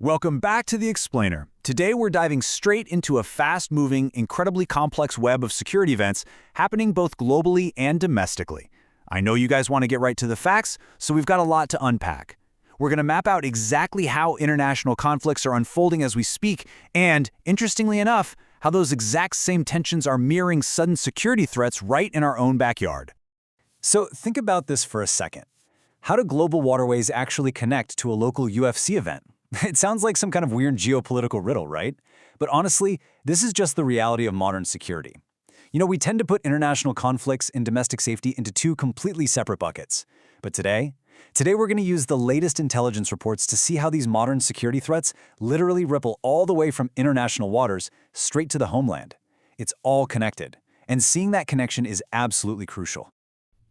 Welcome back to The Explainer. Today we're diving straight into a fast-moving, incredibly complex web of security events happening both globally and domestically. I know you guys want to get right to the facts, so we've got a lot to unpack. We're going to map out exactly how international conflicts are unfolding as we speak, and, interestingly enough, how those exact same tensions are mirroring sudden security threats right in our own backyard. So think about this for a second. How do global waterways actually connect to a local UFC event? It sounds like some kind of weird geopolitical riddle, right? But honestly, this is just the reality of modern security. We tend to put international conflicts and domestic safety into two completely separate buckets. But today we're going to use the latest intelligence reports to see how these modern security threats literally ripple all the way from international waters straight to the homeland. It's all connected, and seeing that connection is absolutely crucial.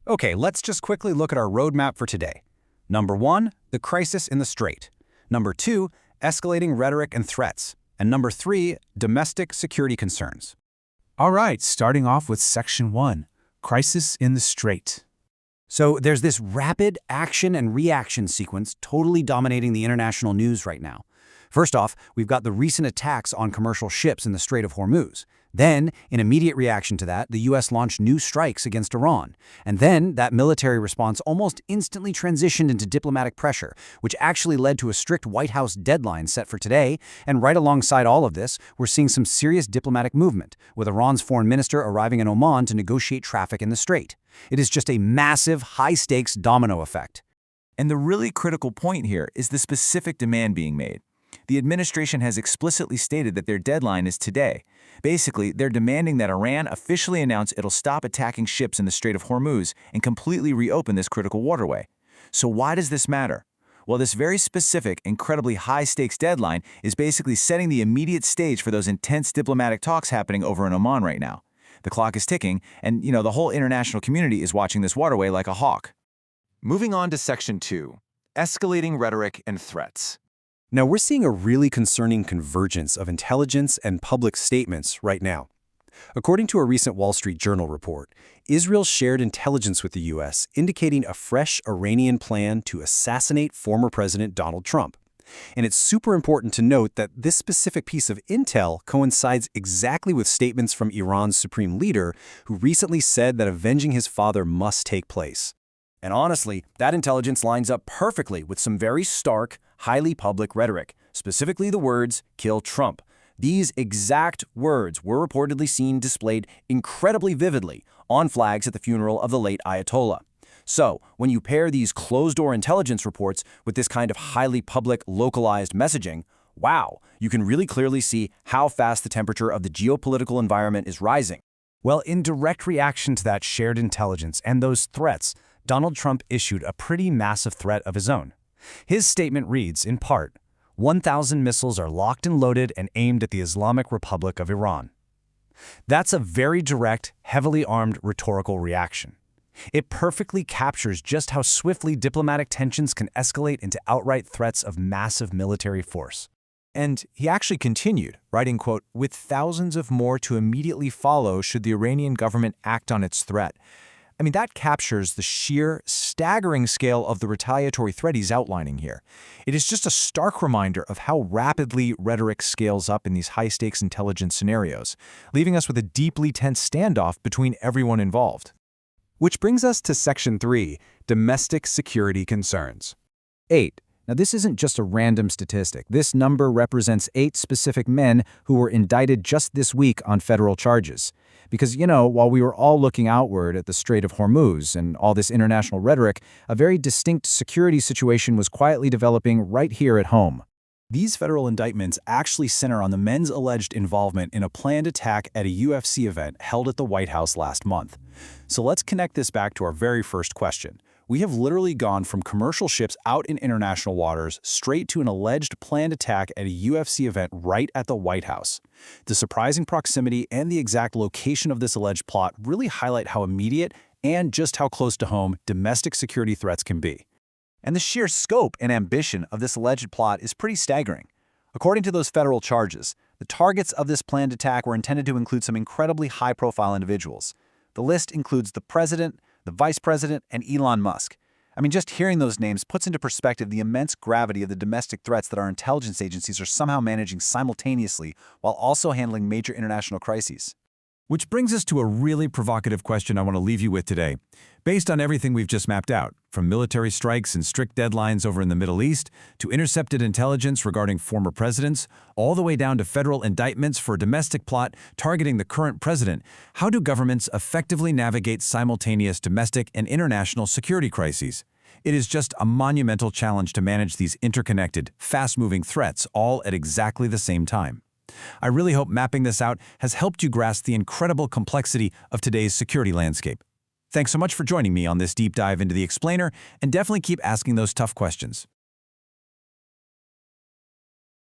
Okay, let's just quickly look at our roadmap for today. Number 1, the crisis in the Strait. Number 2, escalating rhetoric and threats. And number 3, domestic security concerns. All right, starting off with Section 1, Crisis in the Strait. So there's this rapid action and reaction sequence totally dominating the international news right now. First off, we've got the recent attacks on commercial ships in the Strait of Hormuz. Then, in immediate reaction to that, the U.S. launched new strikes against Iran. And then, that military response almost instantly transitioned into diplomatic pressure, which actually led to a strict White House deadline set for today. And right alongside all of this, we're seeing some serious diplomatic movement, with Iran's foreign minister arriving in Oman to negotiate traffic in the Strait. It is just a massive, high-stakes domino effect. And the really critical point here is the specific demand being made. The administration has explicitly stated that their deadline is today. Basically, they're demanding that Iran officially announce it'll stop attacking ships in the Strait of Hormuz and completely reopen this critical waterway. So why does this matter? Well, this very specific, incredibly high-stakes deadline is basically setting the immediate stage for those intense diplomatic talks happening over in Oman right now. The clock is ticking, and the whole international community is watching this waterway like a hawk. Moving on to Section 2, escalating rhetoric and threats. Now, we're seeing a really concerning convergence of intelligence and public statements right now. According to a recent Wall Street Journal report, Israel shared intelligence with the U.S. indicating a fresh Iranian plan to assassinate former President Donald Trump. And it's super important to note that this specific piece of intel coincides exactly with statements from Iran's supreme leader, who recently said that avenging his father must take place. And honestly, that intelligence lines up perfectly with some very stark, highly public rhetoric, specifically the words, "kill Trump." These exact words were reportedly seen displayed incredibly vividly on flags at the funeral of the late Ayatollah. So, when you pair these closed-door intelligence reports with this kind of highly public, localized messaging, wow, you can really clearly see how fast the temperature of the geopolitical environment is rising. Well, in direct reaction to that shared intelligence and those threats, Donald Trump issued a pretty massive threat of his own. His statement reads, in part, 1,000 missiles are locked and loaded and aimed at the Islamic Republic of Iran. That's a very direct, heavily armed rhetorical reaction. It perfectly captures just how swiftly diplomatic tensions can escalate into outright threats of massive military force. And he actually continued, writing, quote, "with thousands of more to immediately follow should the Iranian government act on its threat." I mean, that captures the sheer, staggering scale of the retaliatory threat he's outlining here. It is just a stark reminder of how rapidly rhetoric scales up in these high-stakes intelligence scenarios, leaving us with a deeply tense standoff between everyone involved. Which brings us to Section 3, Domestic Security Concerns. 8. Now, this isn't just a random statistic. This number represents 8 specific men who were indicted just this week on federal charges. Because, while we were all looking outward at the Strait of Hormuz and all this international rhetoric, a very distinct security situation was quietly developing right here at home. These federal indictments actually center on the men's alleged involvement in a planned attack at a UFC event held at the White House last month. So let's connect this back to our very first question. We have literally gone from commercial ships out in international waters straight to an alleged planned attack at a UFC event right at the White House. The surprising proximity and the exact location of this alleged plot really highlight how immediate and just how close to home domestic security threats can be. And the sheer scope and ambition of this alleged plot is pretty staggering. According to those federal charges, the targets of this planned attack were intended to include some incredibly high-profile individuals. The list includes the president, the vice president, and Elon Musk. I mean, just hearing those names puts into perspective the immense gravity of the domestic threats that our intelligence agencies are somehow managing simultaneously while also handling major international crises. Which brings us to a really provocative question I want to leave you with today. Based on everything we've just mapped out, from military strikes and strict deadlines over in the Middle East, to intercepted intelligence regarding former presidents, all the way down to federal indictments for a domestic plot targeting the current president, how do governments effectively navigate simultaneous domestic and international security crises? It is just a monumental challenge to manage these interconnected, fast-moving threats all at exactly the same time. I really hope mapping this out has helped you grasp the incredible complexity of today's security landscape. Thanks so much for joining me on this deep dive into the Explainer, and definitely keep asking those tough questions.